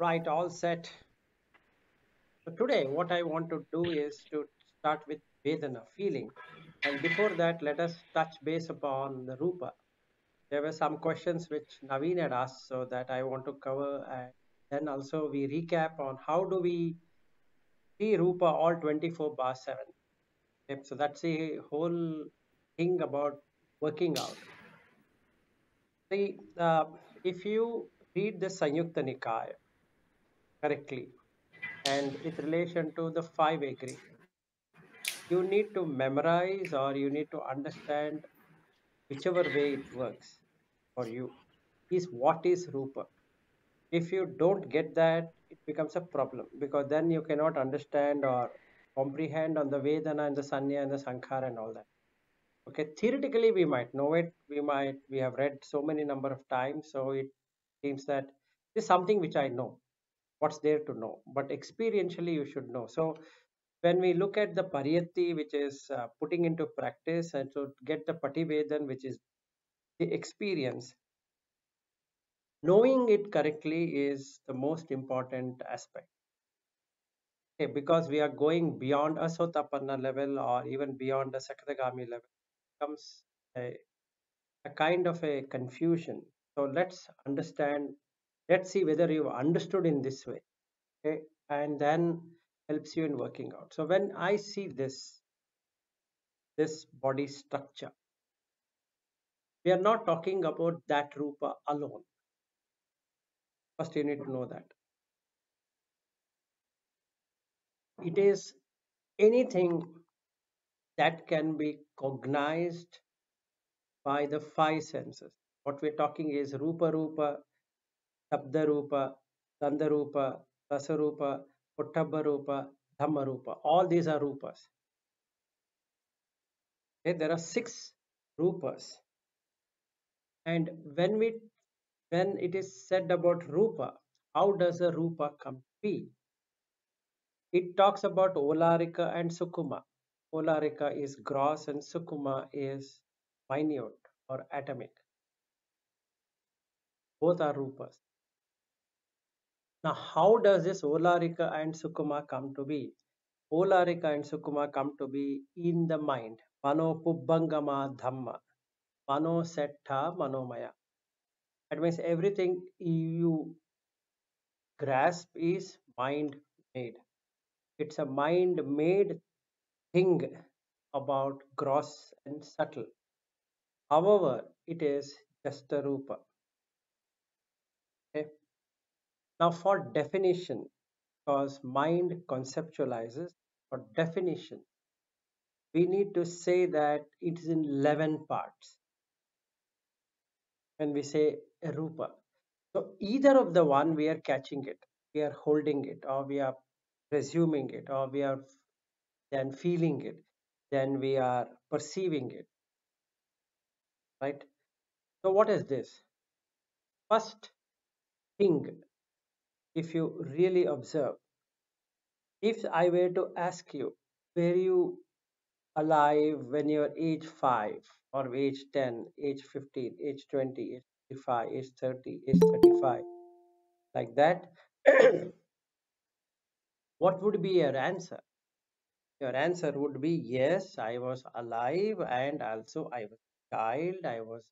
Right, all set. So today, what I want to do is to start with Vedana, feeling. And before that, let us touch base upon the Rupa. There were some questions which Naveen had asked, so that I want to cover. And then also we recap on how do we see Rupa all 24 bar 7. Okay, so that's the whole thing about working out. See, if you read the Sanyukta Nikaya correctly, and with relation to the five aggregates, you need to memorize or you need to understand whichever way it works for you is what is Rupa. If you don't get that, it becomes a problem because then you cannot understand or comprehend on the Vedana and the Sanya and the Sankhara and all that. Okay, theoretically we might know it, we have read so many number of times, so it seems that this is something which I know, what's there to know, but experientially you should know. So when we look at the pariyatti, which is putting into practice, and to get the pativedan, which is the experience, knowing it correctly is the most important aspect. Okay, because we are going beyond a sotapanna level or even beyond the sakadagami level, comes a kind of a confusion. So let's understand, let's see whether you've understood in this way. Okay, and then helps you in working out. So when I see this body structure, we are not talking about that Rupa alone. First, you need to know that it is anything that can be cognized by the five senses. What we're talking is Rupa Rupa, Shabda Rupa, Gandha Rupa, Rasa Rupa, Pottabha Rupa, Dhamma Rupa. All these are Rupas. Okay? There are six Rupas. And when it is said about Rupa, how does a Rupa come to be? It talks about oḷārika and sukhumaṁ. Oḷārika is gross and sukhuma is minute or atomic. Both are rupas. Now, how does this oḷārika and sukhuma come to be? Oḷārika and sukhuma come to be in the mind. Mano pubbangama dhamma. Mano settha manomaya. That means everything you grasp is mind made. It's a mind made thing about gross and subtle. However, it is just a rupa. Okay. Now, for definition, because mind conceptualizes, for definition, we need to say that it is in 11 parts when we say a rupa. So, either of the one we are catching it, we are holding it, or we are presuming it, or we are then feeling it, then we are perceiving it, right? So, what is this? First thing, if you really observe, if I were to ask you, were you alive when you're age 5 or age 10, age 15, age 20, age 25, age 30, age 35, like that, what would be your answer? Your answer would be yes, I was alive, and also I was a child, I was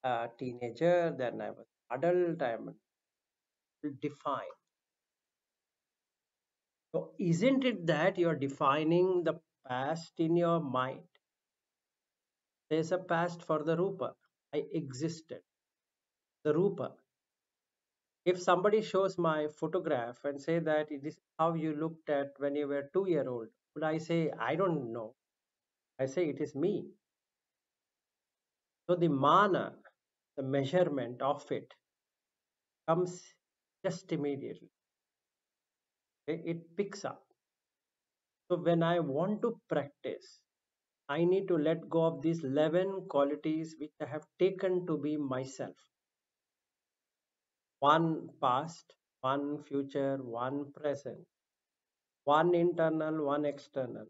a teenager, then I was adult, I am defined. So isn't it that you're defining the past in your mind? There's a past for the Rupa. I existed. The Rupa. If somebody shows my photograph and say that this is how you looked at when you were 2 year old, would I say I don't know? I say it is me. So the mana, the measurement of it comes just immediately. Okay? It picks up. So when I want to practice, I need to let go of these 11 qualities which I have taken to be myself. One past, one future, one present, one internal, one external.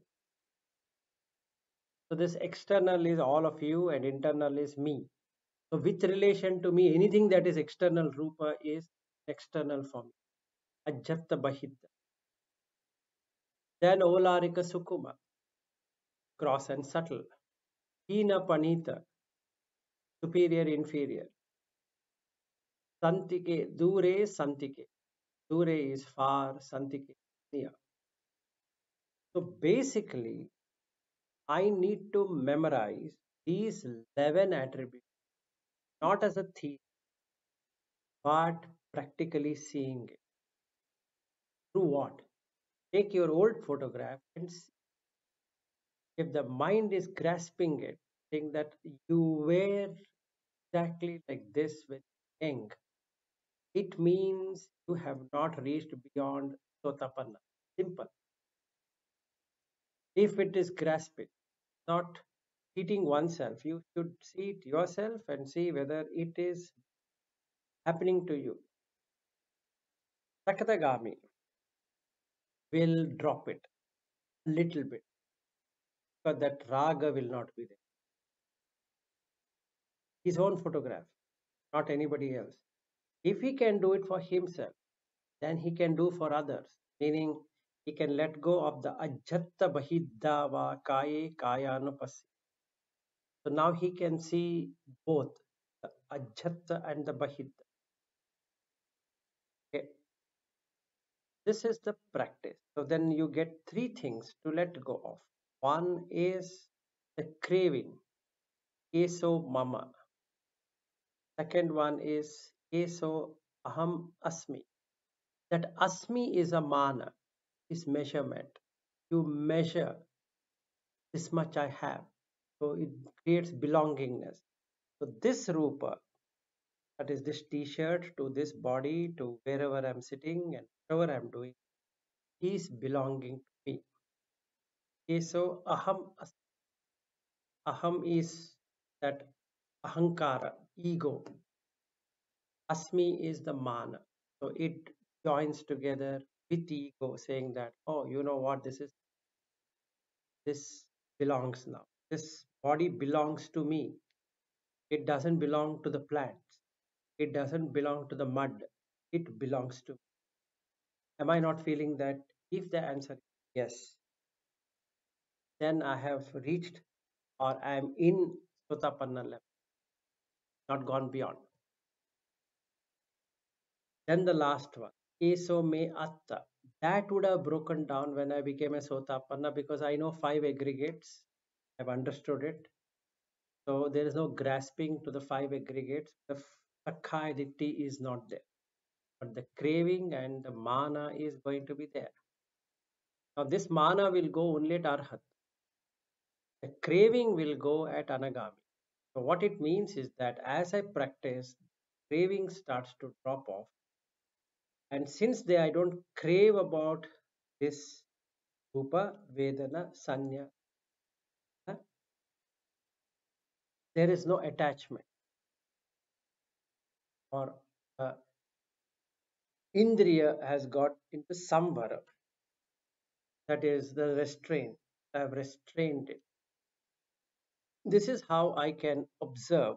So this external is all of you and internal is me. So with relation to me, anything that is external Rupa is external form, ajjhatta bahiddhā. Then oḷārika sukhumaṁ, gross and subtle. Hīna paṇītaṁ, superior, inferior. Santike, dūre, santike. Dūre is far, santike near. So basically, I need to memorize these 11 attributes, not as a theory, but practically seeing it. Through what? Take your old photograph and see. If the mind is grasping it, think that you were exactly like this when young, it means you have not reached beyond sotapanna. Simple. If it is grasping, not cheating oneself, you should see it yourself and see whether it is happening to you. Sakatagami will drop it a little bit because that raga will not be there. His own photograph, not anybody else. If he can do it for himself, then he can do for others, meaning he can let go of the ajjhatta bahiddhā va kaye kayanupassi. So now he can see both the ajjhatta and the bahiddhā. Okay. This is the practice. So then you get three things to let go of. One is the craving, eso mama. Second one is eso aham asmi. That asmi is a mana, is measurement. You measure this much I have. So it creates belongingness. So this rupa, that is this t-shirt, to this body, to wherever I'm sitting and whatever I'm doing, is belonging to me. Okay, so aham is that ahankara, ego. Asmi is the mana. So it joins together with ego, saying that, oh, you know what, this belongs now. This body belongs to me. It doesn't belong to the plants. It doesn't belong to the mud. It belongs to me. Am I not feeling that? If the answer is yes, then I have reached or I am in Sotapanna level, not gone beyond. Then the last one, Eso me atta. That would have broken down when I became a Sotapanna because I know 5 aggregates. I've understood it. So there is no grasping to the 5 aggregates. The sakkaya is not there. But the craving and the mana is going to be there. Now this mana will go only at arhat. The craving will go at anagami. So what it means is that as I practice, craving starts to drop off. And since I don't crave about this Rupa, Vedana, Sanya, there is no attachment or Indriya has got into samvara, that is the restraint. I have restrained it. This is how I can observe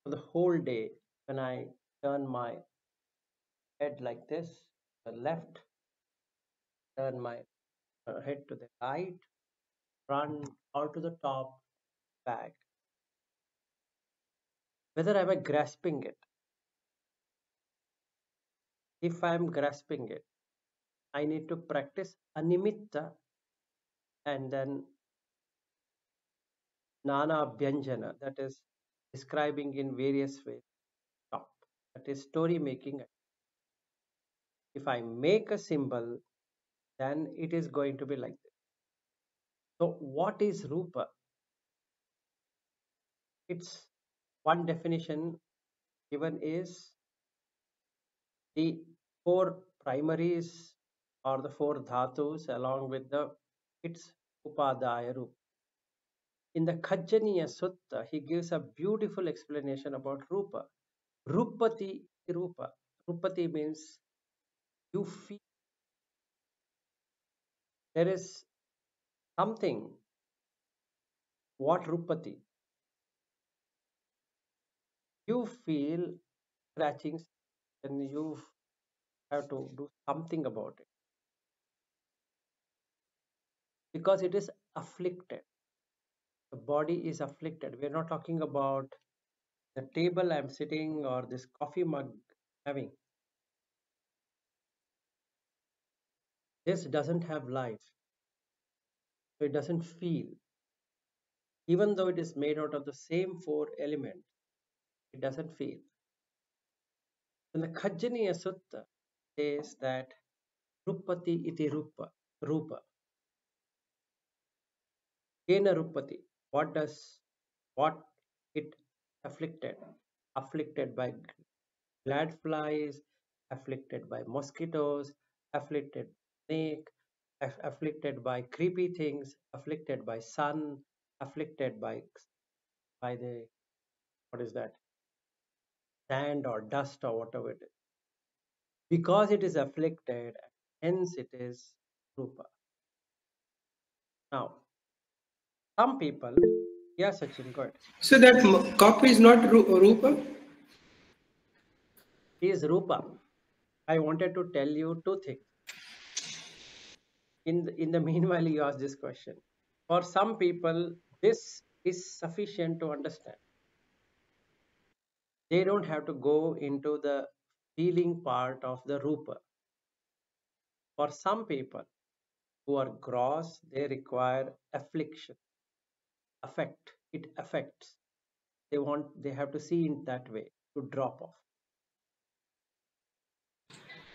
for the whole day when I turn my head like this, the left, turn my head to the right, front, or to the top, back. Whether I'm grasping it. If I'm grasping it, I need to practice animitta and then nana abhyanjana, that is describing in various ways. Stop. That is story making. If I make a symbol, then it is going to be like this. So what is Rupa? It's one definition given is the 4 primaries or the 4 dhatus along with the its upadaya Rupa. In the Khajjaniyasutta, he gives a beautiful explanation about Rupa. Rupati Rupa. Rupati means you feel there is something. What Rupati? You feel scratching, then you have to do something about it because it is afflicted. The body is afflicted. We are not talking about the table I'm sitting or this coffee mug having. This doesn't have life, so it doesn't feel. Even though it is made out of the same four elements, it doesn't feel. And the Khajjaniyasutta says that Rupati iti Rupa. Kena Rupati. What it afflicted? Afflicted by glad flies, afflicted by mosquitoes, afflicted snake, afflicted by creepy things, afflicted by sun, afflicted by the what is that? Sand or dust or whatever it is. Because it is afflicted, hence it is Rupa. Now, some people, yeah, Sachin, go ahead. So that copy is not Rupa? He is Rupa. I wanted to tell you two things. In the meanwhile, you ask this question. For some people, this is sufficient to understand. They don't have to go into the feeling part of the Rupa. For some people who are gross, they require affliction, affect. It affects. They have to see in that way to drop off.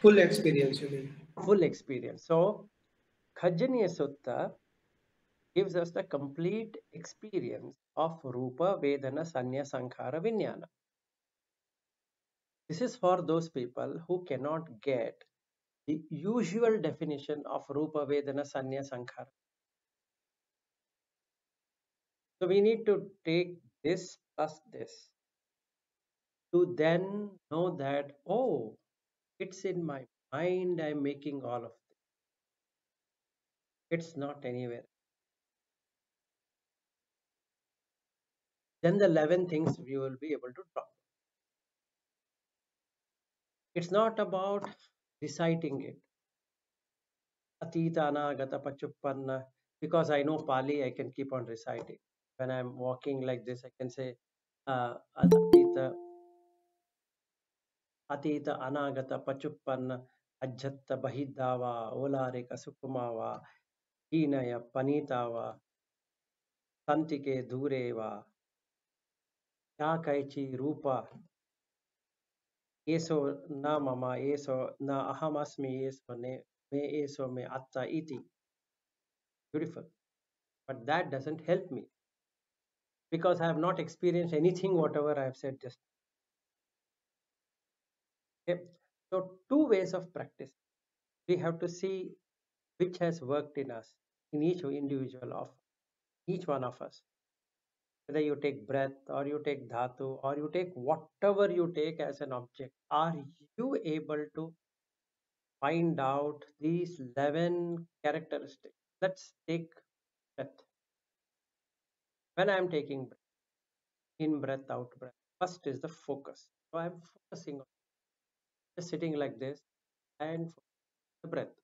Full experience, you mean? Full experience. So, Khajjaniyasutta gives us the complete experience of Rupa, Vedana, Sanya, Sankhara, Vijnana. This is for those people who cannot get the usual definition of Rupa, Vedana, Sanya, Sankhara. So we need to take this plus this to then know that, oh, it's in my mind, I'm making all of this. It's not anywhere. Then the 11 things we will be able to drop. It's not about reciting it. Atītānāgatapaccuppannaṁ. Because I know Pali, I can keep on reciting. When I'm walking like this, I can say atītānāgatapaccuppannaṁ, ajjhattaṁ, bahiddhā va, oḷārikaṁ, sukhumaṁ va, hīnaṁ, paṇītaṁ va, santike, dūre va, kiñci, Rupā, meso na mama, eso na ahamasmi, eso me attā'ti. Beautiful. But that doesn't help me because I have not experienced anything, whatever I have said just. Okay. So, two ways of practice. We have to see which has worked in us, in each individual of each one of us. Whether you take breath or you take dhatu or you take whatever you take as an object, are you able to find out these 11 characteristics? Let's take breath. When I am taking breath, in breath, out breath, first is the focus. So I am focusing on just sitting like this and the breath.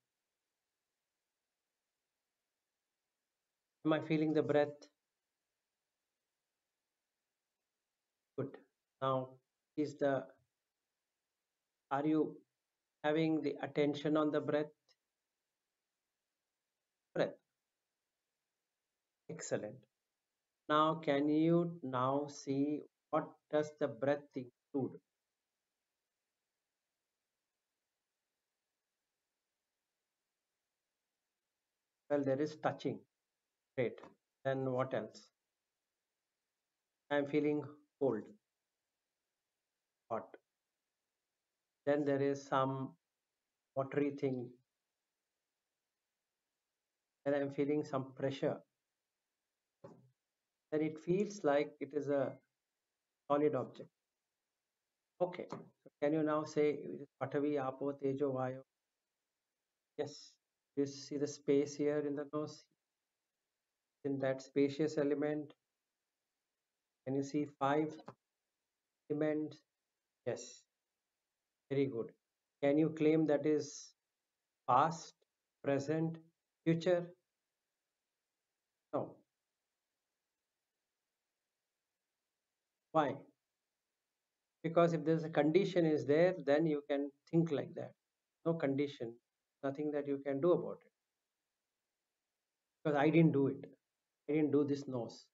Am I feeling the breath? Good. Now, are you having the attention on the breath? Breath. Excellent. Now, can you now see what does the breath include? Well, there is touching. Great. Then what else? I'm feeling cold, hot. Then there is some watery thing. Then I'm feeling some pressure. Then it feels like it is a solid object. Okay. So can you now say it is Patavi, Apo, Tejo, Vayu? Yes. You see the space here in the nose? In that spacious element, can you see 5 elements? Yes. Very good. Can you claim that is past, present, future? No. Why? Because if there's a condition is there, then you can think like that. No condition, nothing that you can do about it. Because I didn't do it. I didn't do this nose.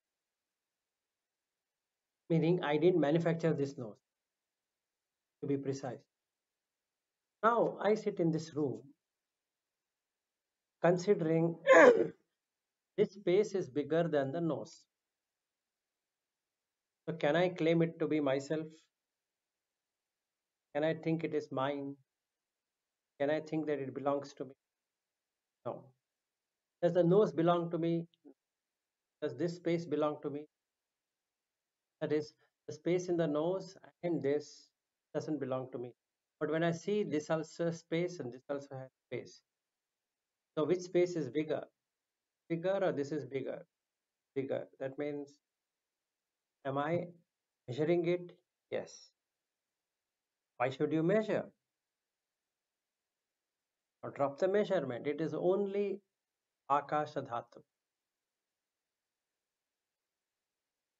Meaning I didn't manufacture this nose, to be precise. Now I sit in this room considering this space is bigger than the nose. So can I claim it to be myself? Can I think it is mine? Can I think that it belongs to me? No. Does the nose belong to me? Does this space belong to me? That is, the space in the nose and this doesn't belong to me. But when I see this also space and this also has space. So which space is bigger? Bigger or this is bigger? Bigger. That means, am I measuring it? Yes. Why should you measure? Or drop the measurement. It is only akasha dhatu.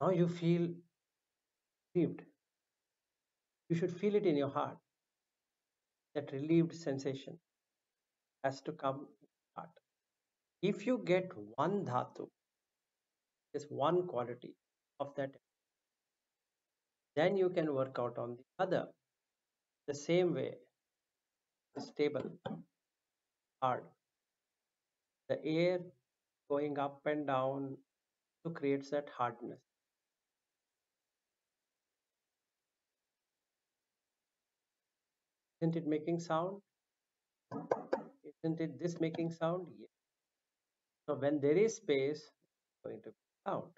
Now you feel relieved. You should feel it in your heart. That relieved sensation has to come in your heart. If you get one dhatu, just one quality of that, then you can work out on the other. The same way, stable, hard. The air going up and down to creates that hardness. Isn't it making sound? Isn't it this making sound? Yes. So when there is space, it's going to be sound.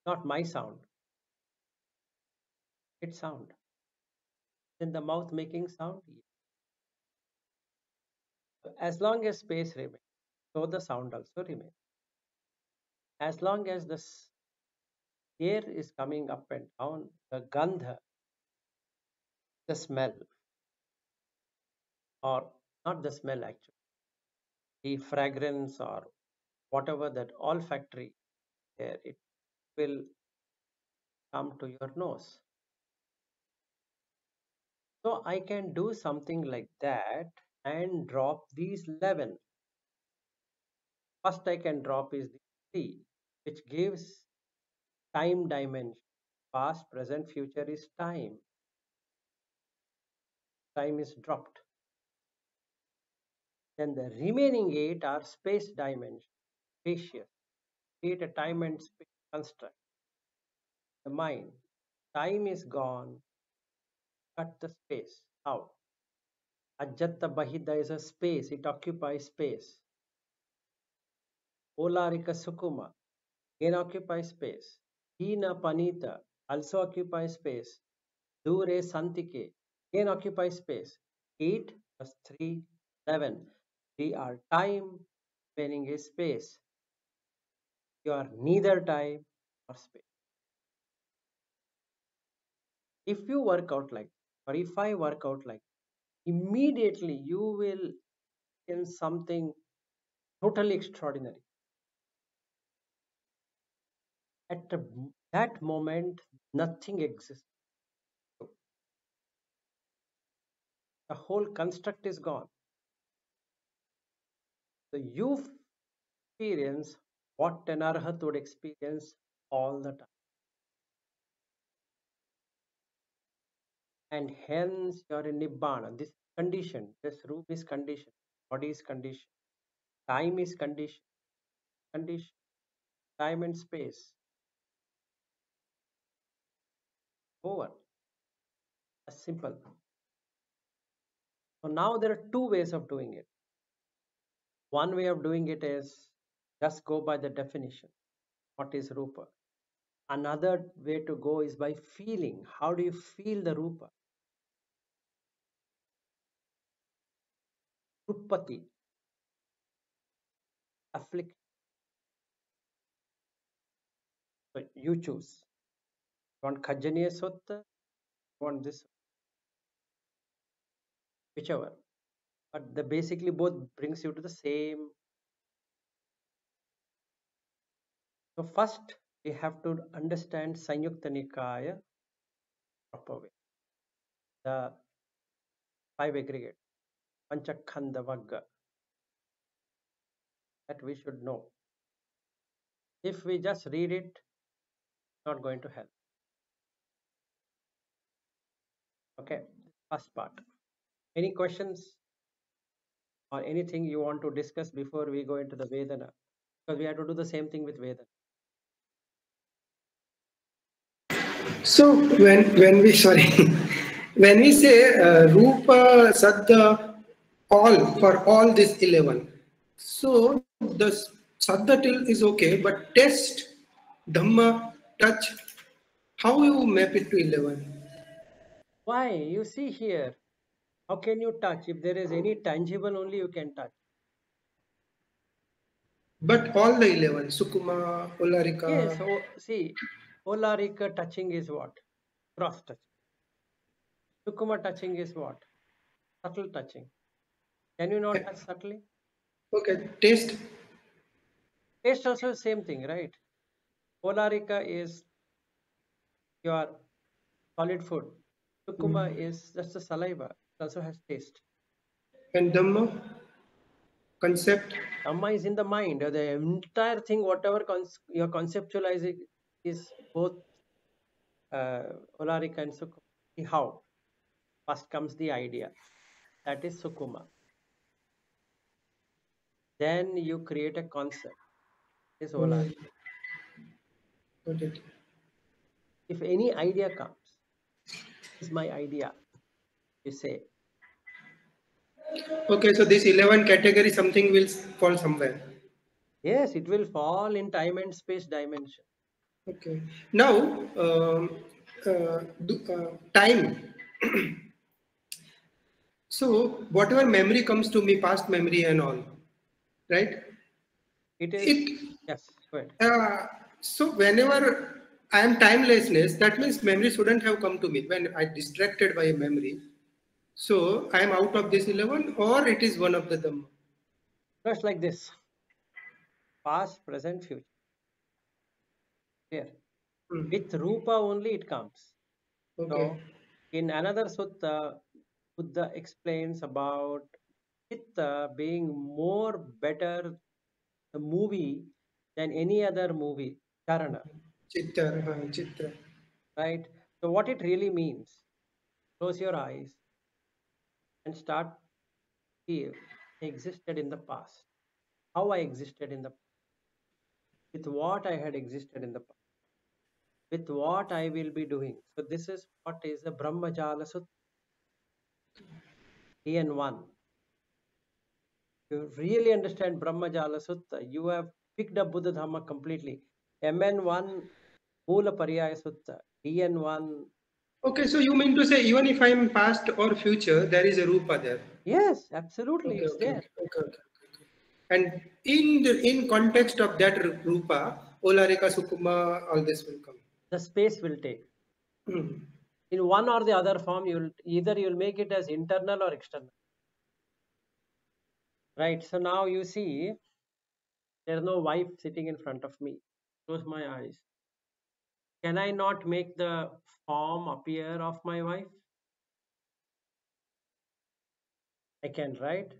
Not my sound. It's sound. Isn't the mouth making sound? Yes. So as long as space remains, so the sound also remains. As long as the air is coming up and down, the gandha, the smell, or not the smell actually, the fragrance or whatever that olfactory there, it will come to your nose. So I can do something like that and drop these 11. First I can drop is the 3, which gives time dimension. Past, present, future is time. Time is dropped. Then the remaining 8 are space dimension, spacious. Create a time and space construct. The mind. Time is gone, cut the space. How? Ajjhatta bahiddhā is a space, it occupies space. Oḷārikaṁ sukhumaṁ, again occupies space. Hīnaṁ paṇītaṁ also occupies space. Dūre santike, again occupies space. 8 plus 3, 11. 3 are time, remaining is space. You are neither time nor space. If you work out like, or if I work out like, immediately you will in something totally extraordinary. At that moment, nothing exists. The whole construct is gone. So you experience what an arhat would experience all the time. And hence you are in Nibbana. This condition, this room is conditioned, body is conditioned, time is conditioned, time and space. Over. As simple. So now there are two ways of doing it. One way of doing it is just go by the definition. What is Rupa? Another way to go is by feeling. How do you feel the Rupa? Rupati, affliction. So you choose. You want Khajjaniyasutta? You want this? whichever. But the basically both brings you to the same. So first we have to understand Sanyukta Nikaya proper way. The 5 aggregates, Panchakhanda Vagga, that we should know. If we just read it, it's not going to help. Okay, first part. Any questions or anything you want to discuss before we go into the Vedana? Because we have to do the same thing with Vedana. So when we sorry, when we say Rupa Saddha all for all this 11, so the Saddha till is okay, but test, Dhamma, touch, how you map it to 11? Why? You see here, how can you touch? If there is any tangible, only you can touch. But all the 11, Sukhuma, Yes, oḷārikaṁ. so see, oḷārika touching is what? Cross touching. Sukhuma touching is what? Subtle touching. Can you not touch subtly? Okay, taste. Taste also the same thing, right? Oḷārika is your solid food. Sukhuma is just a saliva. It also has taste. And Dhamma, concept. Dhamma is in the mind. The entire thing, whatever you're conceptualizing, is both oḷārika and Sukhuma. See how? First comes the idea. That is Sukhuma. Then you create a concept. This is oḷārika. Got it. If any idea comes, this is my idea, you say. Okay, so this 11 category, something will fall somewhere. Yes, it will fall in time and space dimension. Okay. Now, time. So, whatever memory comes to me, past memory and all, right? It is, yes, go ahead. So, whenever I am timelessness, that means memory shouldn't have come to me when I distracted by a memory. So, I am out of this 11, or it is one of the Dhamma. Just like this. Past, present, future. Clear. With Rupa only it comes. Okay. So, in another sutta, Buddha explains about Chitta being more better the movie than any other movie, Charana, Chitra. right? So what it really means, close your eyes and start feel I existed in the past. How I existed in the past, with what I had existed in the past, with what I will be doing. So this is what is the Brahmajala Sutta, EN1. You really understand Brahmajala Sutta, you have picked up Buddha Dhamma completely. MN1 Moola Pariyaya Sutta, EN1. Okay, so you mean to say even if I am past or future, there is a Rupa there? Yes, absolutely, Okay, it's there. okay. And in context of that Rupa, oḷārika, Sukhuma, all this will come. The space will take. In one or the other form, you'll make it as internal or external. Right. So now you see there's no wife sitting in front of me. Close my eyes. Can I not make the form appear of my wife? I can, right?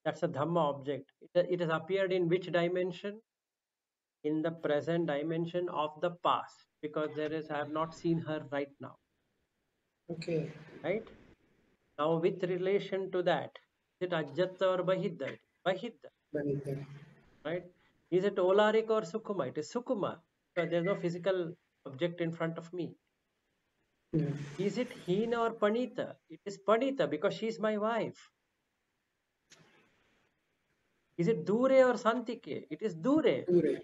That's a Dhamma object. It has appeared in which dimension? In the present dimension of the past, because I have not seen her right now. Okay. Right? Now with relation to that, is it ajjhattaṁ or bahiddhā? Bahiddhā. Right? Is it oḷārika or sukhuma? It is sukhuma, because there's no physical object in front of me. Yeah. Is it hīnaṁ or paṇītaṁ? It is paṇītaṁ, because she is my wife. Is it dūre or santike? It is dūre. Dūre.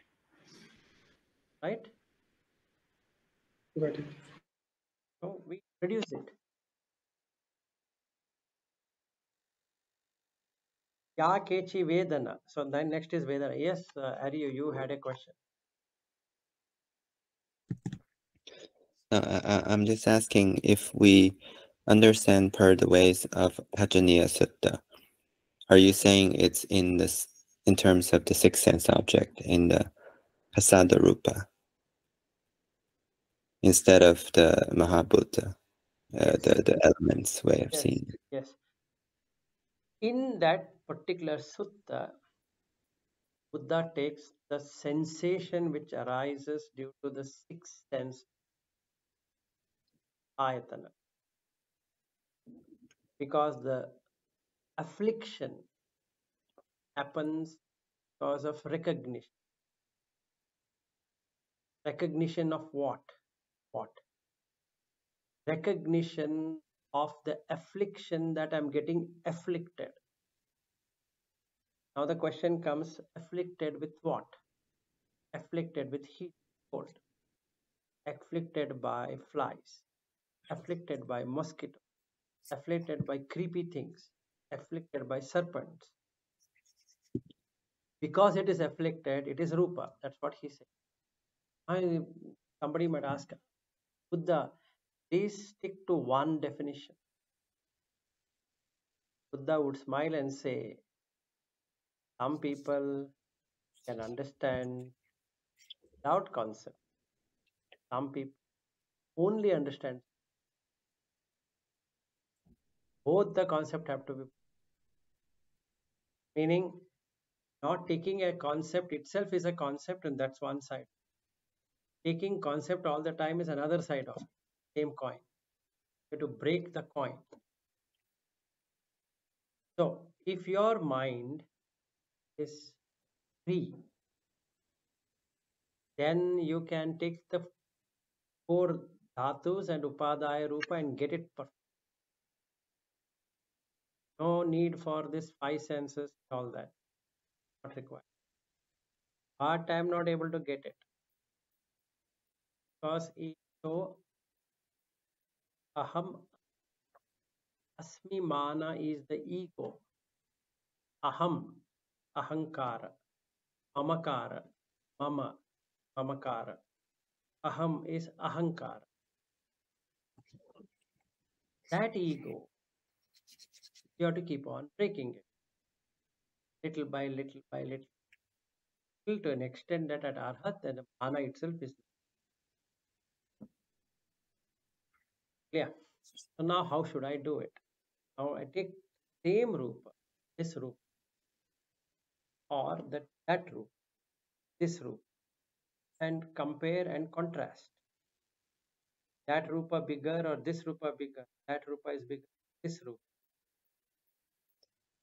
Right? Got it. So we reduce it. Ya kiñci Vedāna. So then next is Vedana. Yes, Aryu, you had a question. I'm just asking if we understand per the ways of Khajjaniyasutta, are you saying it's in this in terms of the sixth sense object in the pasada rupa instead of the Mahabhuta, the elements way of Yes, seeing it? yes. In that particular sutta, Buddha takes the sensation which arises due to the sixth sense ayatana, because the affliction happens because of recognition. Recognition of what? What? Recognition of the affliction that I'm getting afflicted. Now the question comes, afflicted with what? Afflicted with heat, cold, afflicted by flies, afflicted by mosquitoes, afflicted by creepy things, afflicted by serpents. Because it is afflicted, it is Rupa. That's what he said. Somebody might ask, Buddha, please stick to one definition. Buddha would smile and say, some people can understand without concept. Some people only understand. Both the concept have to be, meaning not taking a concept itself is a concept, and that's one side. Taking concept all the time is another side of the same coin. You have to break the coin. So if your mind is free, then you can take the four dhatus and upadaya rupa and get it perfect. No need for this five senses, all that. Not required. But I am not able to get it. Because so aham asmi mana is the ego. Aham, ahankara, mamakara, mama, mamakara. Aham is ahankara. That ego, you have to keep on breaking it. Little by little by little. Till to an extent that at arhat, the mana itself is clear. So now how should I do it? Now I take same rupa, this rupa, or that rupa, this rupa, and compare and contrast. That rupa bigger or this rupa bigger? That rupa is bigger. This rupa.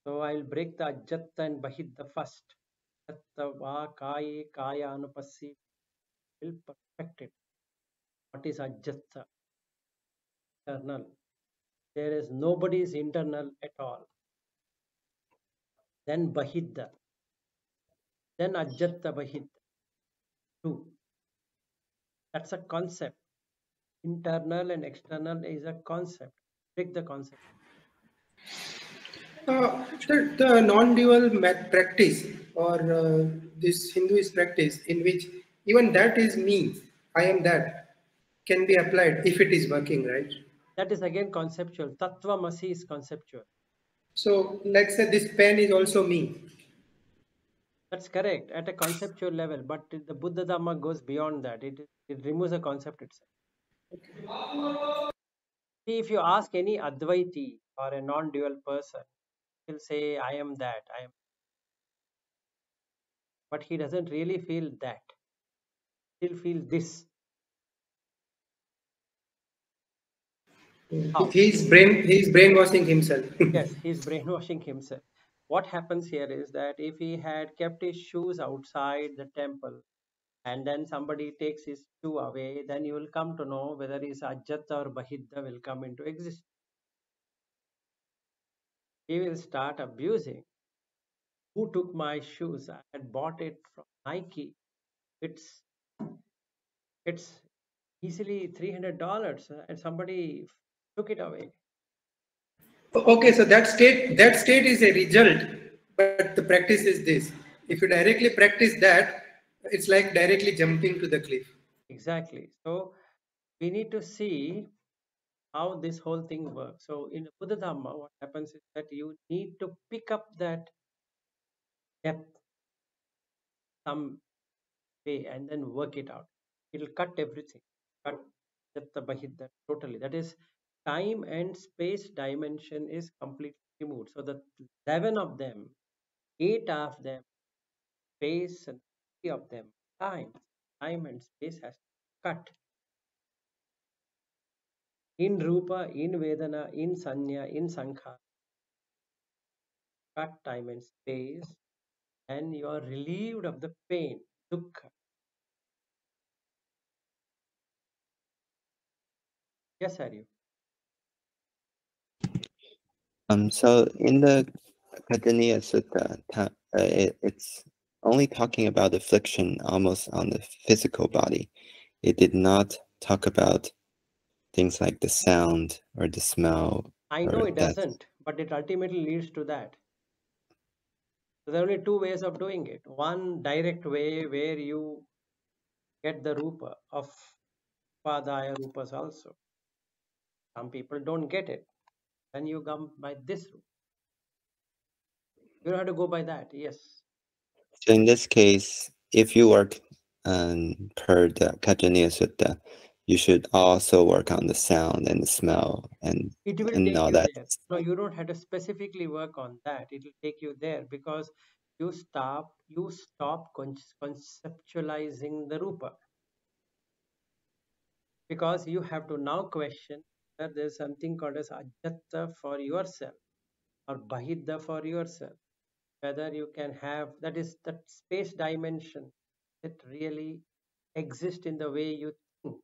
So I'll break the ajjhattaṁ and bahiddhā first. Ajjhattaṁ va kāye kāya anupassi will perfect it. What is ajjhattaṁ? Internal. There is nobody's internal at all. Then bahiddhā. Then ajjhattaṁ bahiddhā. Two. That's a concept. Internal and external is a concept. Break the concept. The non-dual practice or this Hinduist practice in which even that is me, I am that, can be applied if it is working, right? That is again conceptual. Tattvamasi is conceptual. So let's say this pen is also me. That's correct at a conceptual level, but the Buddha Dhamma goes beyond that. It removes the concept itself. See, if you ask any Advaiti or a non-dual person, he'll say, I am that, I am. But he doesn't really feel that. He'll feel this. How? He's brainwashing himself. Yes, he's brainwashing himself. What happens here is that if he had kept his shoes outside the temple and then somebody takes his shoe away, then you will come to know whether his ajjhatta or bahiddha will come into existence. He will start abusing. Who took my shoes? I had bought it from Nike. It's easily $300 and somebody took it away. Okay, so that state is a result, but the practice is this. If you directly practice that, it's like directly jumping to the cliff. Exactly. So we need to see how this whole thing works. So in Buddha Dhamma, what happens is that you need to pick up that depth some way and then work it out. It'll cut everything. Cut the bahiddhā totally. That is, time and space dimension is completely removed. So the 11 of them, 8 of them, space, and 3 of them, time. Time and space has to cut. In Rupa, in Vedana, in Sanya, in Sankhara, cut time and space, and you are relieved of the pain, dukkha. Yes, are you? So in the Khajjaniyasutta, it's only talking about affliction almost on the physical body. It did not talk about things like the sound or the smell. I know it doesn't, but it ultimately leads to that. So there are only 2 ways of doing it. One direct way where you get the Rupa of Padaya Rupas also. Some people don't get it. Then you come by this route. You don't have to go by that, yes. So in this case, if you work per the Khajjaniyasutta, you should also work on the sound and the smell and all that. There. No, you don't have to specifically work on that. It will take you there because you stop conceptualizing the Rupa. Because you have to now question that there's something called as ajjhattaṁ for yourself or bahiddhā for yourself. Whether you can have, that is that space dimension that really exists in the way you think.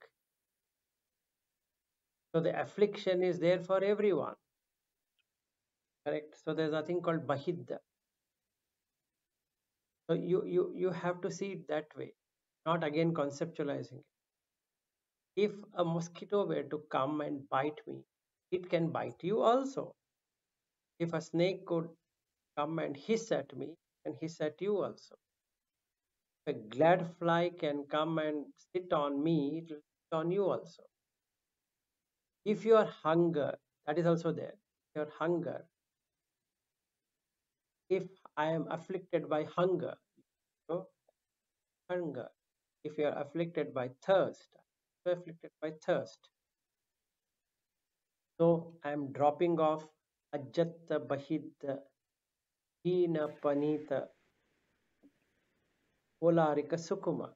So the affliction is there for everyone. Correct? So there's nothing called bahiddhā. So you have to see it that way, not again conceptualizing it. If a mosquito were to come and bite me, it can bite you also. If a snake could come and hiss at me, and hiss at you also. If a glad fly can come and sit on me, it will sit on you also. If your hunger, that is also there, your hunger, if I am afflicted by hunger, so hunger. If you are afflicted by thirst, you are afflicted by thirst. So I am dropping off ajjhattaṁ, bahiddhā, hīnaṁ, paṇītaṁ, oḷārikaṁ, sukhumaṁ.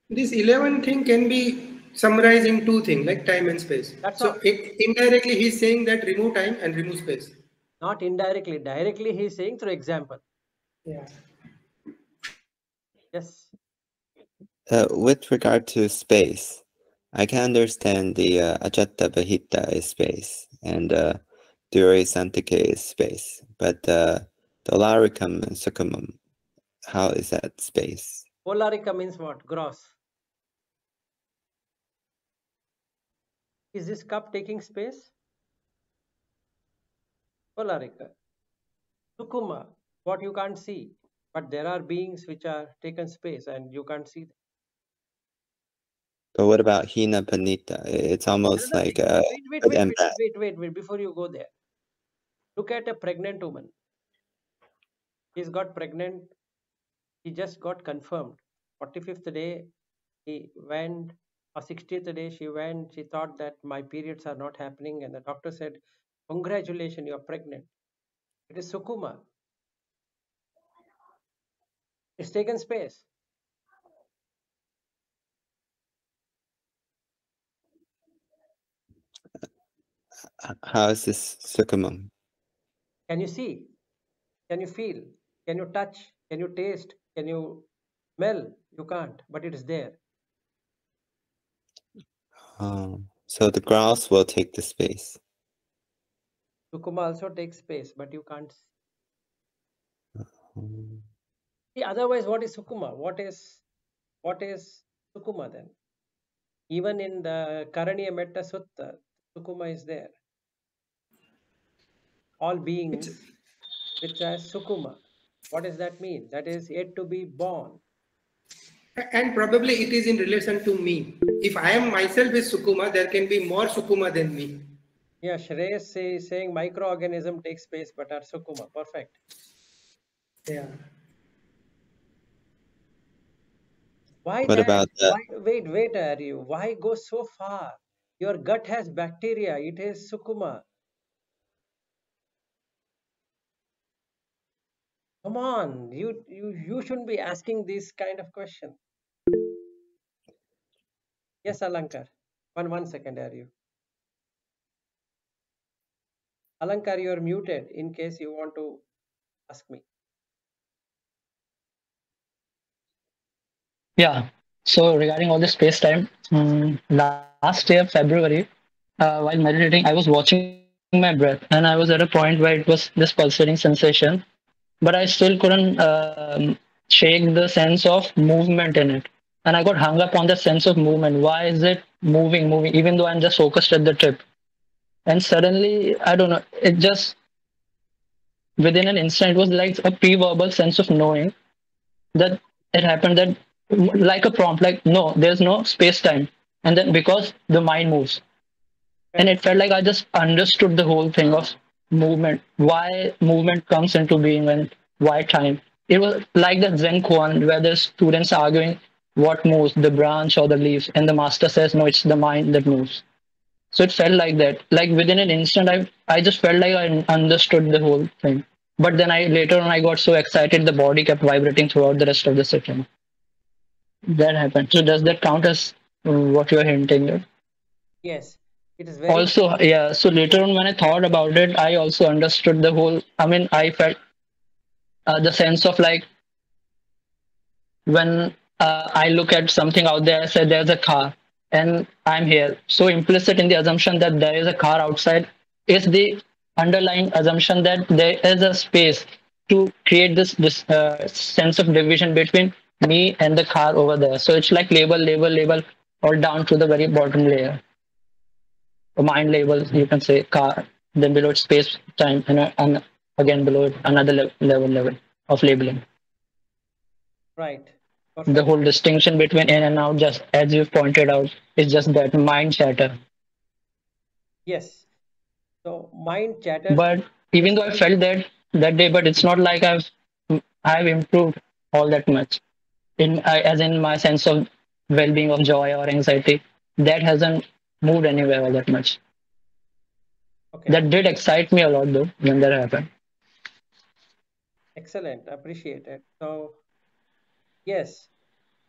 This 11 thing can be summarized in 2 things, like time and space. That's so all. Indirectly he's saying that remove time and remove space. Not indirectly, directly he is saying through example. Yeah. Yes. With regard to space, I can understand the ajjhattaṁ bahiddhā is space and dūre santike is space, but the oḷārikaṁ and sukhumaṁ, how is that space? Oḷārikaṁ means what? Gross. Is this cup taking space? Oḷārikaṁ. Sukhumaṁ, what you can't see, but there are beings which are taken space and you can't see them. But what about hīnaṁ paṇītaṁ? It's almost like wait, before you go there. Look at a pregnant woman. She's got pregnant. She just got confirmed. 45th day, she went, or 60th day, she went. She thought that my periods are not happening, and the doctor said, congratulations, you are pregnant. It is sukhumaṁ. It's taken space. How is this sukhumaṁ? Can you see? Can you feel? Can you touch? Can you taste? Can you smell? You can't, but it is there. So the gross will take the space. Sukhumaṁ also takes space, but you can't see. See, otherwise, what is sukhumaṁ? What is sukhumaṁ then? Even in the Khajjaniyasutta Sutta, sukhumaṁ is there. All beings which are sukhumaṁ. What does that mean? That is yet to be born. And probably it is in relation to me. If I am myself is sukhumaṁ, there can be more sukhumaṁ than me. Yeah, Shreyas is saying microorganism takes space but are sukhuma. Perfect. Yeah. Why What that? about the Why wait, are you? Why go so far? Your gut has bacteria, it is sukhuma. Come on, you shouldn't be asking this kind of question. Yes, Alankar. One second, are you? Alankar, you are muted in case you want to ask me. Yeah. So regarding all the space time, last year February, while meditating, I was watching my breath, and I was at a point where it was this pulsating sensation, but I still couldn't shake the sense of movement in it, and I got hung up on the sense of movement. Why is it moving, even though I'm just focused at the tip? And suddenly, I don't know, it just within an instant, it was like a pre-verbal sense of knowing that it happened that like a prompt, like no, there's no space time, and then because the mind moves, and it felt like I just understood the whole thing of movement, why movement comes into being, and why time. It was like the Zen koan where the students are arguing what moves, the branch or the leaves, and the master says no, it's the mind that moves. So it felt like that. Like within an instant, I just felt like I understood the whole thing. But then I later on I got so excited the body kept vibrating throughout the rest of the session. That happened. So does that count as what you're hinting at? Yes, it is very Also, yeah. So later on when I thought about it, I also understood the whole. I mean, I felt the sense of like when I look at something out there, I say there's a car and I'm here. So implicit in the assumption that there is a car outside is the underlying assumption that there is a space to create this sense of division between me and the car over there. So it's like label, all down to the very bottom layer. A mind label, you can say car, then below it space, time, and again below it another level of labeling. right. The Perfect. whole distinction between in and out, just as you pointed out, is just that mind chatter. Yes. So mind chatter But even is though I felt that day, but it's not like I've improved all that much as in my sense of well-being, of joy or anxiety. That hasn't moved anywhere all that much. okay. That did excite me a lot though when that happened. Excellent. Appreciate it. So yes,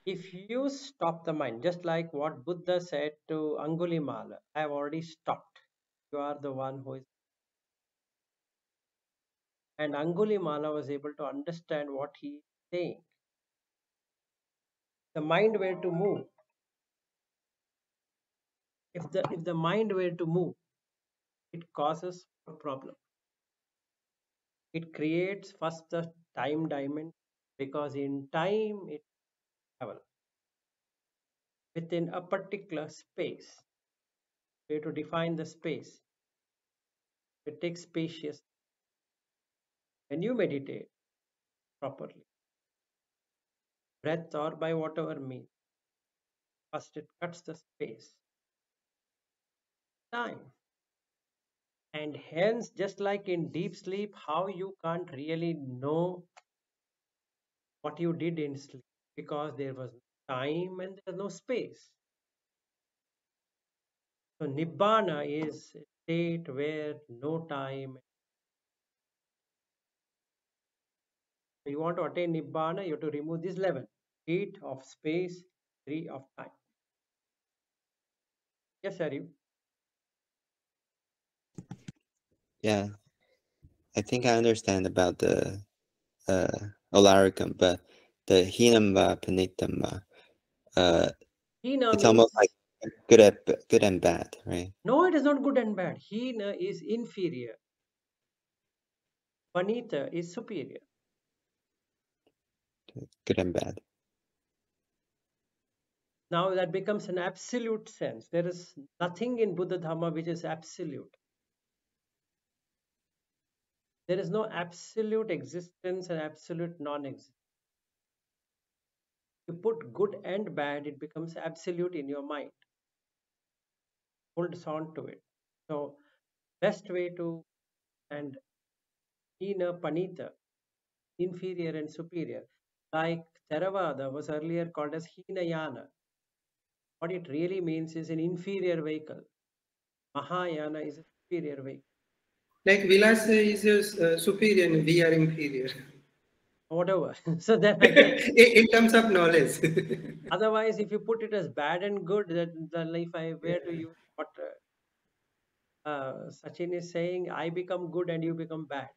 if you stop the mind, just like what Buddha said to Angulimala, I have already stopped. You are the one who is. And Angulimala was able to understand what he is saying. The mind were to move. If the mind were to move, it causes a problem. It creates first the time dimension because in time it travels within a particular space. We have to define the space. It takes spacious. When you meditate properly, breath or by whatever means, first it cuts the space, time. And hence, just like in deep sleep, how you can't really know what you did in sleep because there was no time and there's no space. So Nibbana is a state where no time. So you want to attain Nibbana, you have to remove this level. 8 of space, 3 of time. Yes, Arif. yeah, I think I understand about the oḷārikaṁ, but the hīnaṁ paṇītaṁ, Hīnaṁ it's almost is, like good and bad, right? no, it is not good and bad. Hīna is inferior. Paṇīta is superior. Good and bad. Now that becomes an absolute sense. There is nothing in Buddha Dhamma which is absolute. There is no absolute existence and absolute non-existence. You put good and bad, it becomes absolute in your mind. Holds on to it. So Best way to, and hīna paṇītaṁ, inferior and superior. Like Theravada was earlier called as hīnayana. What it really means is an inferior vehicle. Mahayana is a superior vehicle. Like Vilas is superior and we are inferior. Whatever. So then again, In terms of knowledge. otherwise, if you put it as bad and good, then if I were to use what Sachin is saying, I become good and you become bad.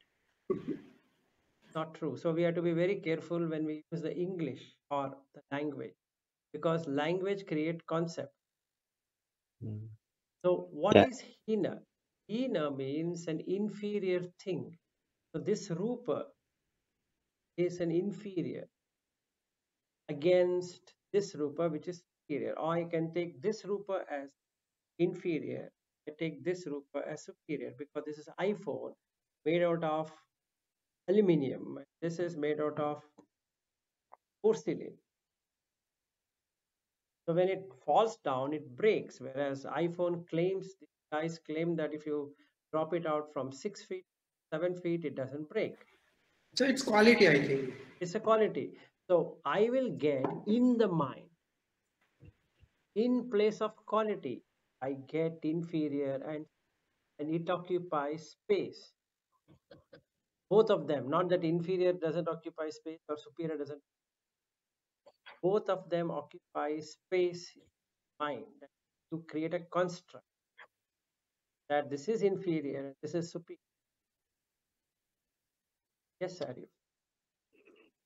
Not true. So we have to be very careful when we use the English or the language, because language create concept. Mm. So what Yeah. is hina? Hina means an inferior thing. So this rupa is an inferior against this rupa, which is superior. Or I can take this rupa as inferior. I take this rupa as superior, because this is iPhone made out of aluminium. This is made out of porcelain. So when it falls down, it breaks. Whereas iPhone claims, these guys claim that if you drop it out from 6 feet, 7 feet, it doesn't break. So it's quality, I think. It's a quality. So I will get in the mind, in place of quality, I get inferior, and it occupies space. Both of them, not that inferior doesn't occupy space or superior doesn't. Both of them occupy space in mind to create a construct that this is inferior and this is superior. Yes, Arif.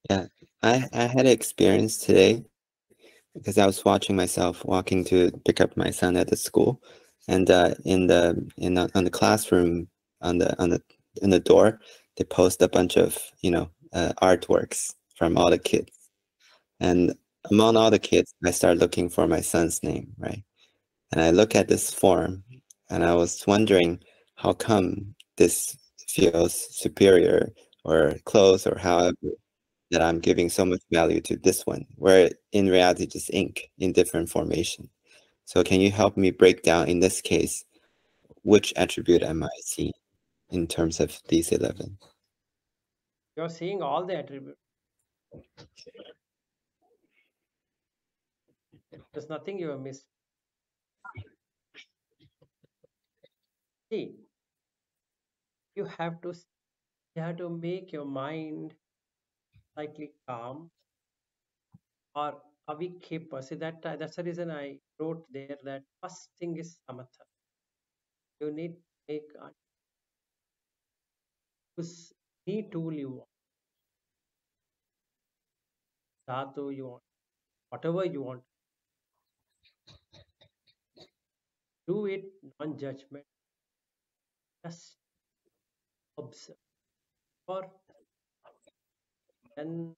Yeah. I had an experience today because I was watching myself walking to pick up my son at the school, and on the classroom in the door, they post a bunch of artworks from all the kids, and among all the kids, I started looking for my son's name, right? And I look at this form, and I was wondering how come this feels superior or close or however, that I'm giving so much value to this one, where in reality just ink in different formation. So can you help me break down in this case, which attribute am I seeing in terms of these 11? You're seeing all the attributes. There's nothing you have missed. See, you have to make your mind slightly calm or avikhepa. See that's the reason I wrote there that first thing is samatha. You need to make use any tool you want, dhatu you want, whatever you want. Do it non-judgment. Just observe. Or then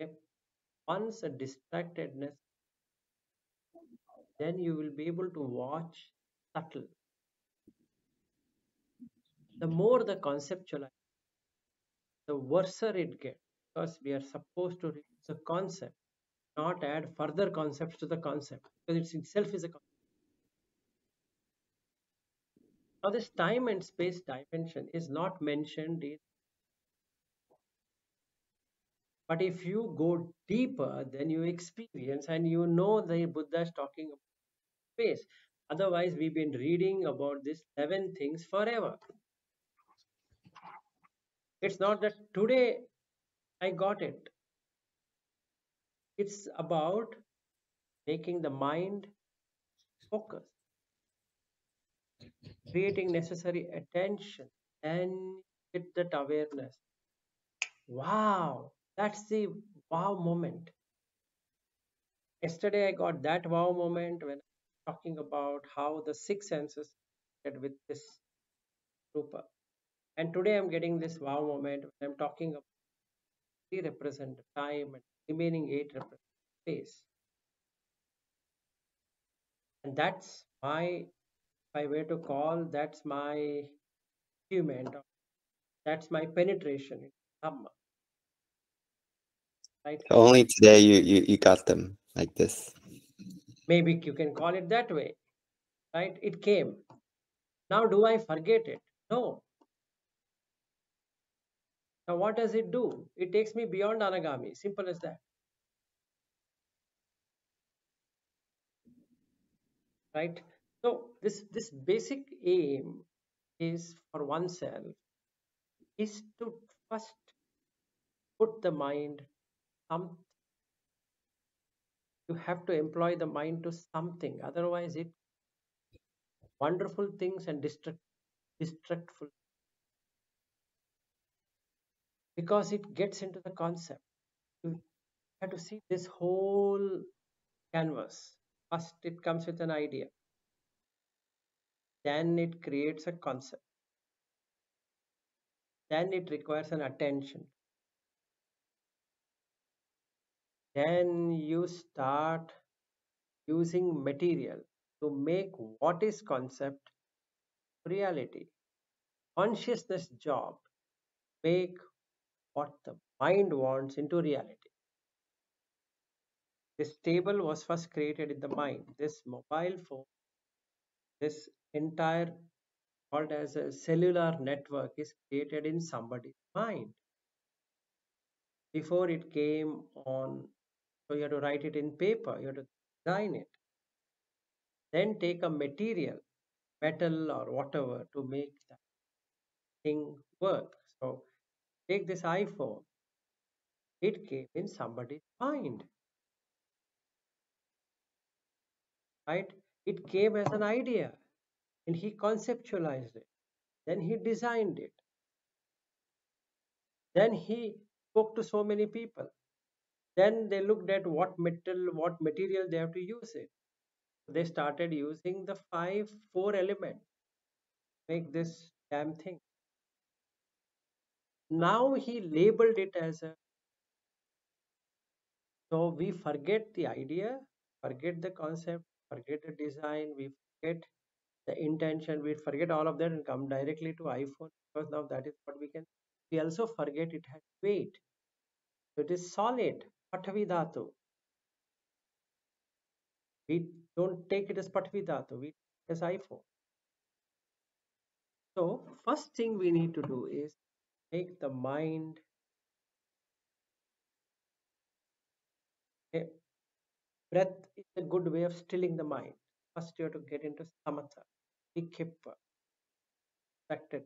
okay, once a distractedness, then you will be able to watch subtle. The more the conceptualize, the worse it gets, because we are supposed to reach the concept, not add further concepts to the concept, because it itself is a concept. Now, this time and space dimension is not mentioned in, but if you go deeper, then you experience and you know the Buddha is talking about space. Otherwise, we've been reading about these 11 things forever. It's not that today I got it. It's about making the mind focus, creating necessary attention, and get that awareness. Wow, that's the wow moment. Yesterday, I got that wow moment when I was talking about how the six senses get with this Rupa. And today, I'm getting this wow moment when I'm talking about three represent time and remaining eight represent space. And that's my, if I were to call, that's my achievement. That's my penetration in Dhamma, right? Only today you got them like this. Maybe you can call it that way, right? It came. Now, do I forget it? No. Now, what does it do? It takes me beyond anagami. Simple as that, right? So, this basic aim is for oneself is to first put the mind some. You have to employ the mind to something. Otherwise, it wonderful things and destructful, because it gets into the concept. You have to see this whole canvas. First, it comes with an idea. Then it creates a concept. Then it requires an attention. Then you start using material to make what is concept reality. Consciousness job, make what the mind wants into reality. This table was first created in the mind. This mobile phone, this entire called as a cellular network is created in somebody's mind. Before it came on, so you have to write it in paper, you have to design it. Then take a material, metal or whatever, to make that thing work. So take this iPhone, it came in somebody's mind, right? It came as an idea and he conceptualized it. Then he designed it. Then he spoke to so many people. Then they looked at what material they have to use it. They started using the four elements to make this damn thing. Now he labeled it as a. So we forget the idea, forget the concept, forget the design, we forget the intention, we forget all of that and come directly to iPhone, because now that is what we can. We also forget it has weight. So it is solid. Pathavi dhatu. We don't take it as Pathavi dhatu, we take it as iPhone. So first thing we need to do is make the mind. Breath is a good way of stilling the mind. First you have to get into samatha, vikippa, expected.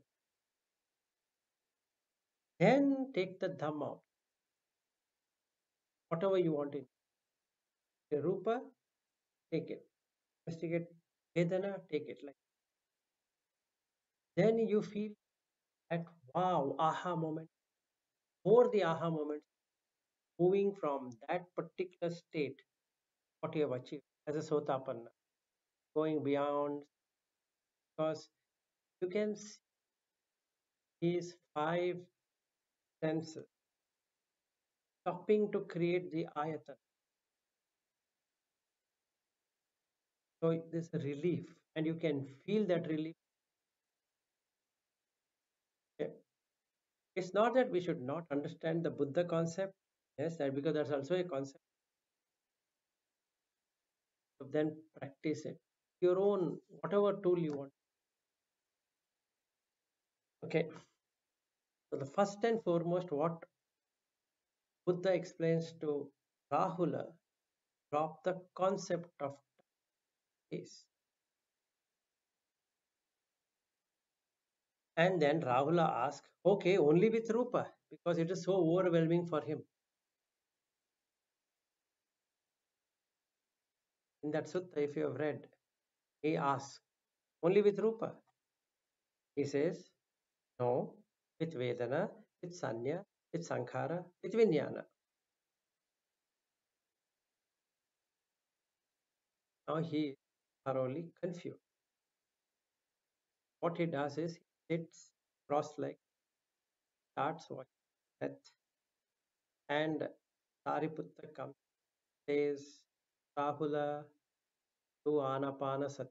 Then take the dhamma, whatever you want in. The Rupa, take it. Investigate Vedana, take it. Like then you feel that wow, aha moment. More the aha moment, moving from that particular state, what you have achieved as a sotapanna, going beyond, because you can see these five senses stopping to create the ayatana. So there's a relief, and you can feel that relief. Yeah. It's not that we should not understand the Buddha concept. Yes, that because that's also a concept. But then practice it. Your own, whatever tool you want. Okay. So the first and foremost, what Buddha explains to Rahula, drop the concept of space. And then Rahula asks, okay, only with Rupa, because it is so overwhelming for him. In that sutta, if you have read, he asks, only with Rupa. He says, no, with Vedana, with Sanya, with Sankhara, with Vijnana. Now he is thoroughly confused. What he does is he sits cross-legged, starts watching death, and Sariputta comes, says, Rahula, do anapanasati.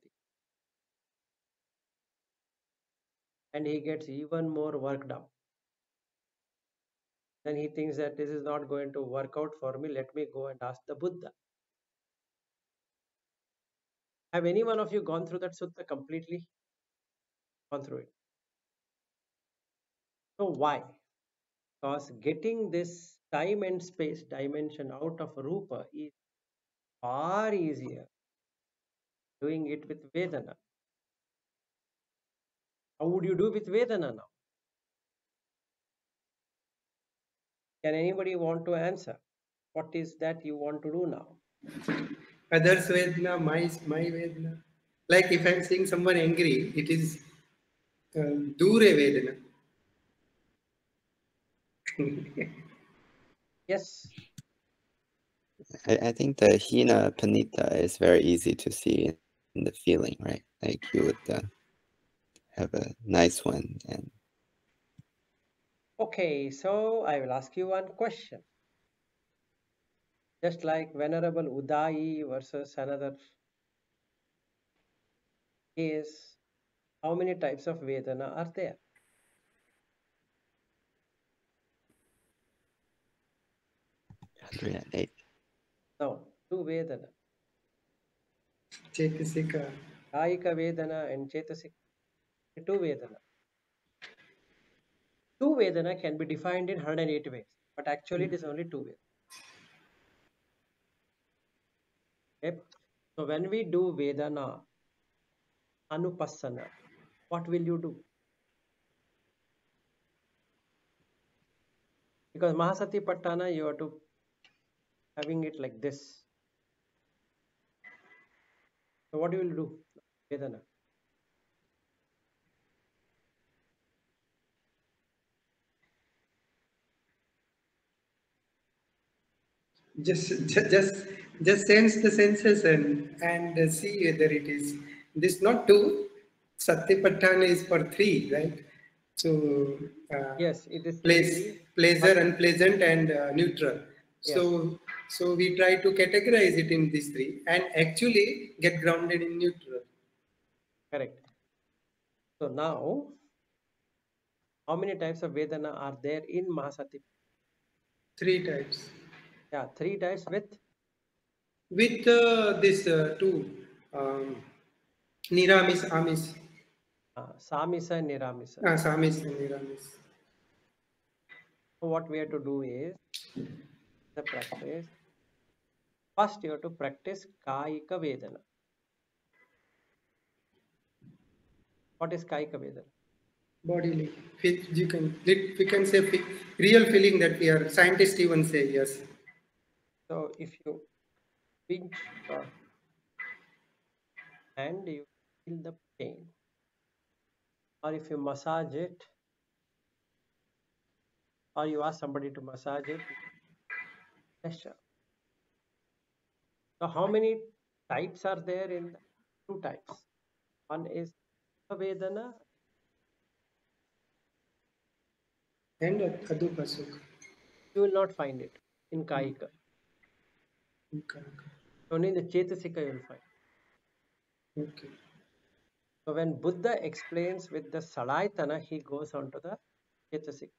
And he gets even more worked up. Then he thinks that this is not going to work out for me. Let me go and ask the Buddha. Have any one of you gone through that sutta completely? Gone through it. So why? Because getting this time and space dimension out of Rupa is far easier doing it with Vedana. How would you do with Vedana now? Can anybody want to answer? What is that you want to do now? Others Vedana, my Vedana. Like if I'm seeing someone angry, it is dūre Vedana. Yes. I think the hīnaṁ paṇītaṁ is very easy to see in the feeling, right? Like you would have a nice one, and Okay, so I will ask you one question. Just like Venerable Udai versus another case, how many types of Vedana are there? 108. No, two Vedana. Chetasika. Kayika Vedana and Chetasika. Two Vedana. Two Vedana can be defined in 108 ways, but actually it is only two Vedana. Okay? So when we do Vedana, Anupassana, what will you do? Because Mahasatipaṭṭhana, you are to having it like this. So what you will do? Vedana. Just sense the senses and see whether it is this not two. Satipatthana is for three, right? So Yes, it is place, three. pleasure, unpleasant, and neutral. Yes, So we try to categorize it in these three and actually get grounded in neutral. correct. So now, how many types of Vedana are there in Mahasati? Three types. Yeah, three types With this two, Niramis, Amis, Samisa and Niramisa. Samis and Niramis. So what we have to do is the practice. First, you have to practice Kayika Vedana. What is Kayika Vedana? Bodily, you can we can say real feeling that we are scientists even say yes. So if you pinch your hand, you feel the pain. Or if you massage it, or you ask somebody to massage it, pleasure. So how many types are there in the two types? One is Vedana. And Adupasuk. You will not find it in Kayika. Only in the Chetasika you will find. Okay. So when Buddha explains with the Salayatana, he goes on to the Chetasika.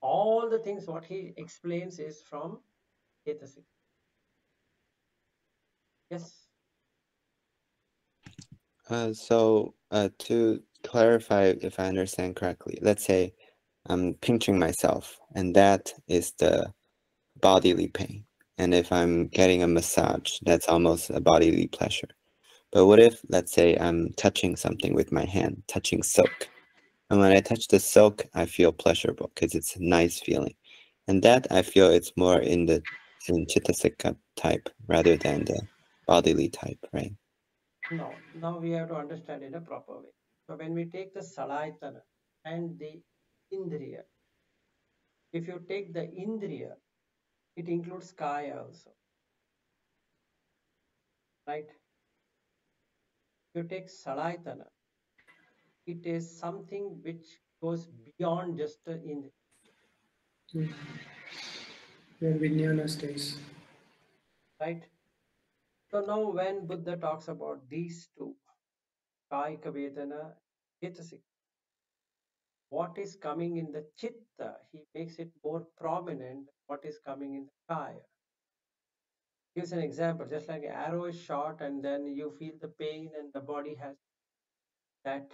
All the things what he explains is from Chetasika. Yes. So to clarify if I understand correctly, let's say I'm pinching myself, and that is the bodily pain. And if I'm getting a massage, that's almost a bodily pleasure. But what if, let's say, I'm touching something with my hand, touching silk. And when I touch the silk, I feel pleasurable because it's a nice feeling. And that I feel it's more in Chittasika type rather than the bodily type, right? No, now we have to understand in a proper way. So when we take the Salayatana and the Indriya, if you take the Indriya, it includes Kaya also, right? If you take Salayatana, it is something which goes beyond just the Indriya, Where Vijnana stays. right? So now when Buddha talks about these two, Kayika Vedana, Chetasika, what is coming in the Chitta, he makes it more prominent what is coming in the Kaya. Gives an example, just like an arrow is shot and then you feel the pain and the body has that.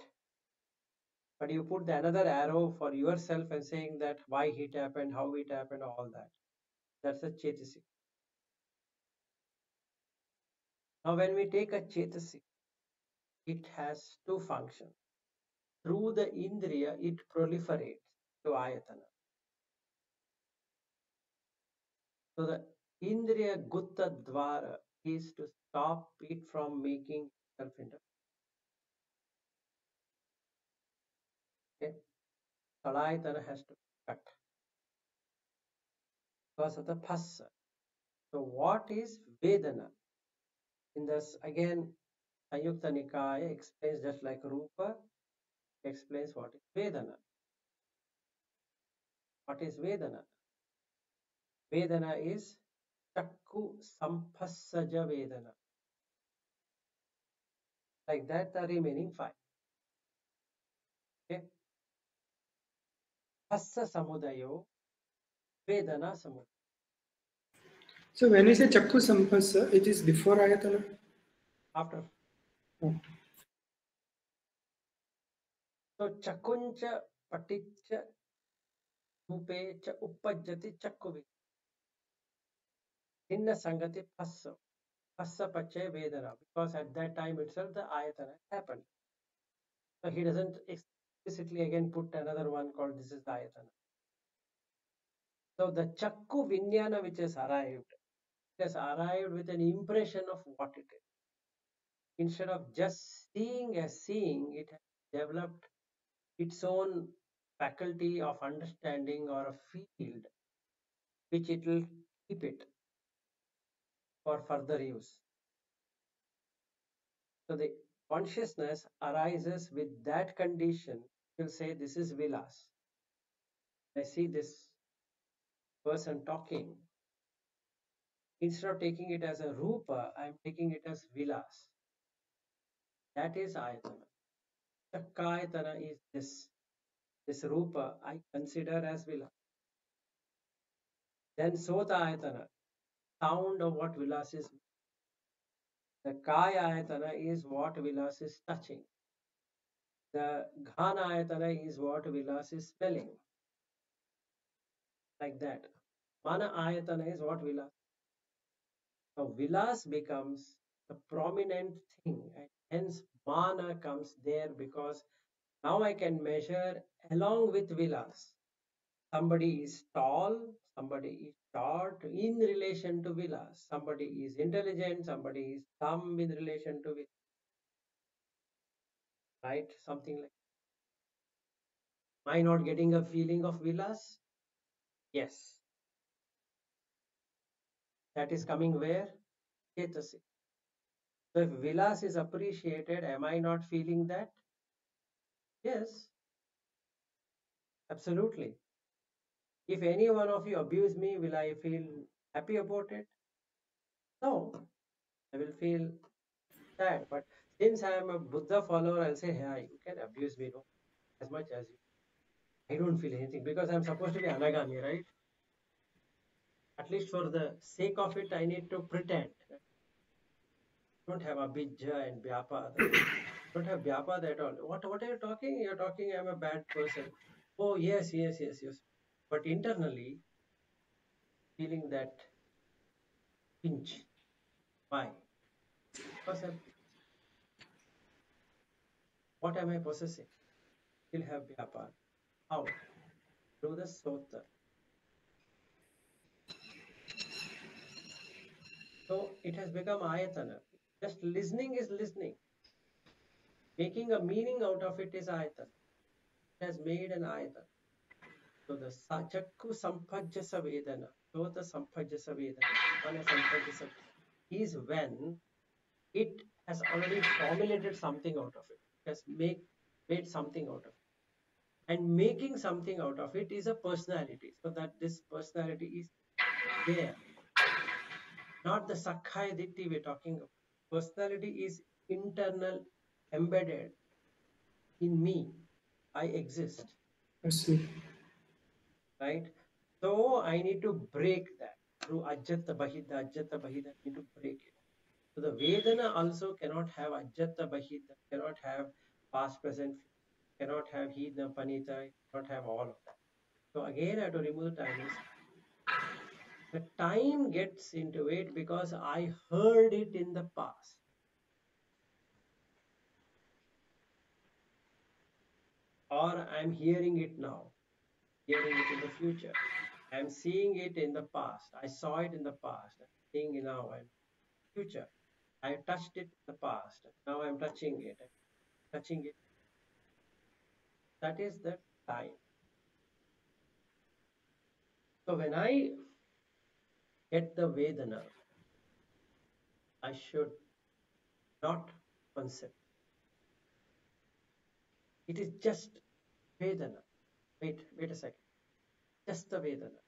But you put the another arrow for yourself and saying that why it happened, how it happened, all that. That's a chetasik. Now when we take a chetasik, it has two functions. Through the indriya, it proliferates to ayatana. So the indriya gutta dvara is to stop it from making itself into. Okay? Salayatana has to cut because of the phassa. So what is Vedana? In this again, Sanyukta Nikaya explains just like Rupa explains what is Vedana. What is Vedana? Vedana is Chakku Sampassaja Vedana. Like that, the remaining five. Okay? Phassa Samudayo, Vedana Samudayo. So when we say Chakku Sampassa, it is before Ayatana? After. Oh. So Chakuncha Paticcha Rupe cha Uppajjati Chakku Hinna Sangati Phassa. Phassa Pache Vedana. Because at that time itself the Ayatana happened. So he doesn't explicitly again put another one called this is the Ayatana. So the Chakku Vinyana which has arrived, it has arrived with an impression of what it is. Instead of just seeing as seeing, it has developed its own faculty of understanding or a field which it will keep it for further use. So the consciousness arises with that condition. You'll say this is Vilas. I see this person talking. Instead of taking it as a Rupa, I am taking it as Vilas. That is Ayatana. Chakkayatana is this. This Rupa I consider as Vilas. Then Sota Ayatana, sound of what Vilas is. The Kaya Ayatana is what Vilas is touching. The Ghana Ayatana is what Vilas is smelling. Like that. Mana Ayatana is what Vilas. So Vilas becomes the prominent thing and hence Mana comes there because now I can measure along with Vilas. Somebody is tall, somebody is short in relation to Vilas. Somebody is intelligent, somebody is dumb in relation to Vilas. Right? Something like, am I not getting a feeling of Vilas? Yes. That is coming where? Chetasik. So if Vilas is appreciated, am I not feeling that? Yes, absolutely. If any one of you abuse me, will I feel happy about it? No, I will feel sad. But since I am a Buddha follower, I'll say, yeah, you can abuse me no, as much as you. I don't feel anything because I'm supposed to be anagami, right? At least for the sake of it, I need to pretend. I don't have abhijja and vyapada. I don't have vyapada at all. What are you talking? You're talking I'm a bad person. Oh, yes. But internally, feeling that pinch. Why? Because what am I possessing? Still have vyapada. How? Through the sota. So it has become ayatana. Just listening is listening. Making a meaning out of it is ayatana. It has made an ayatana. So the chakku sampajjasa vedana, sota sampajjasa vedana, mana sampajjasa is when it has already formulated something out of it. It has made something out of it. And making something out of it is a personality. So that this personality is there. Not the Sakkaya Ditti we're talking about. Personality is internal, embedded in me. I exist. I see. Right? So I need to break that. through ajjhatta, bahiddhā, need to break it. So the Vedana also cannot have ajjhatta, bahiddhā, cannot have past, present, cannot have hīnaṁ, paṇītaṁ, cannot have all of that. So again, I have to remove the time. The time gets into it because I heard it in the past. Or I'm hearing it now, hearing it in the future. I'm seeing it in the past. I saw it in the past. I'm seeing it now and future. I touched it in the past. Now I'm touching it. Touching it. That is the time. So when I get the Vedana, I should not concept. It is just Vedana. Wait a second. Just the Vedana.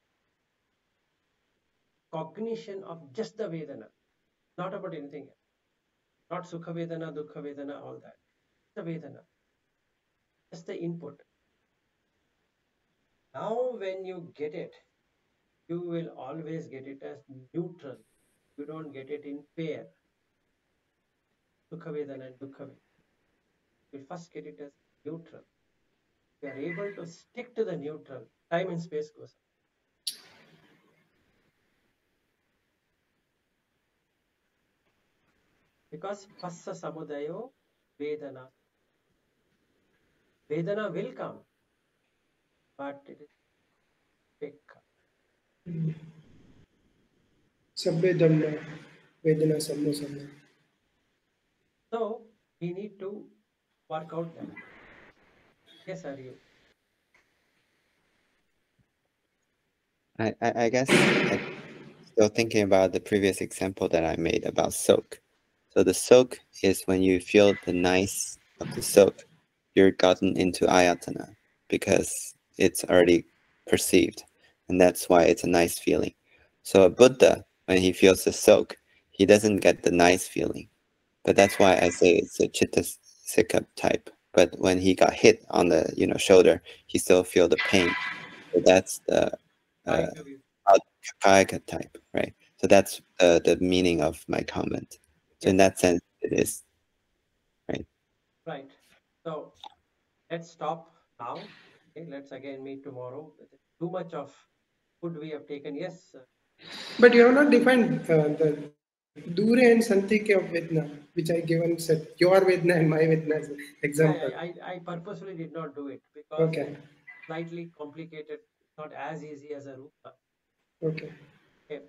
Cognition of just the Vedana. Not about anything else. Not Sukha Vedana, Dukkha Vedana, all that. The Vedana. Just the input. Now when you get it, you will always get it as neutral. You don't get it in pair. Sukha Vedana and Dukkha Vedana. You first get it as neutral. You are able to stick to the neutral. Time and space goes up. Because Phassa Samudayo Vedana. Vedana will come, but it is big. Sabbe dhamma, Vedana sammo samma. So we need to work out that. Yes, are you? I guess I'm still thinking about the previous example that I made about soak. So the soak is when you feel the nice of the soak, you're gotten into ayatana because it's already perceived, and that's why it's a nice feeling. So a Buddha, when he feels the soak, he doesn't get the nice feeling, but that's why I say it's a chitta type. But when he got hit on the shoulder, he still feel the pain. So that's the kājika type, right? So that's the meaning of my comment. So in that sense, it is, right? Right. So let's stop now. Okay, let's again meet tomorrow. Too much of food we have taken. Yes. But you have not defined the dūre and santike of Vedana, which I given said your Vedana and my Vedana as an example. I purposely did not do it because Okay. it's slightly complicated, not as easy as a Rupa. Okay. Okay.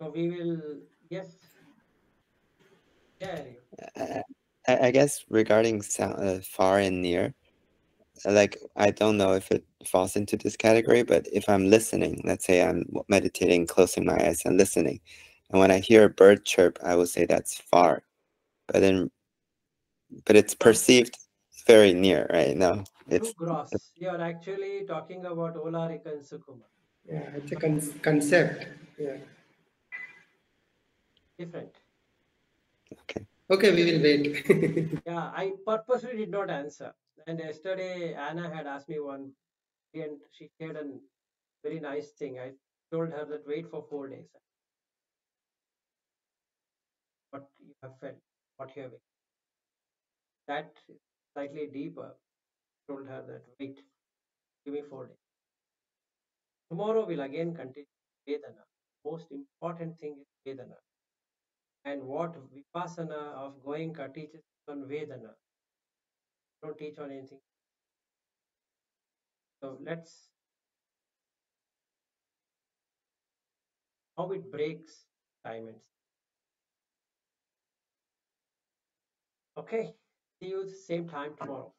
So we will, yes. Yeah. I guess regarding sound, far and near, like I don't know if it falls into this category, but if I'm listening, let's say I'm meditating, closing my eyes and listening, and when I hear a bird chirp, I will say that's far, but it's perceived very near, right? No, it's too gross. You are actually talking about oḷārikaṁ and sukhumaṁ. Yeah, it's a concept. Yeah. Different. okay. Okay, we will wait. Yeah, I purposely did not answer. And yesterday, Anna had asked me one, and she shared a very nice thing. I told her that wait for 4 days. What you have felt, what you have that is slightly deeper. Told her that wait, give me 4 days. Tomorrow we'll again continue Vedana. Most important thing is Vedana. And what Vipassana of Goenka teaches on Vedana. Don't teach on anything. So let's how it breaks time and okay. See you same time tomorrow.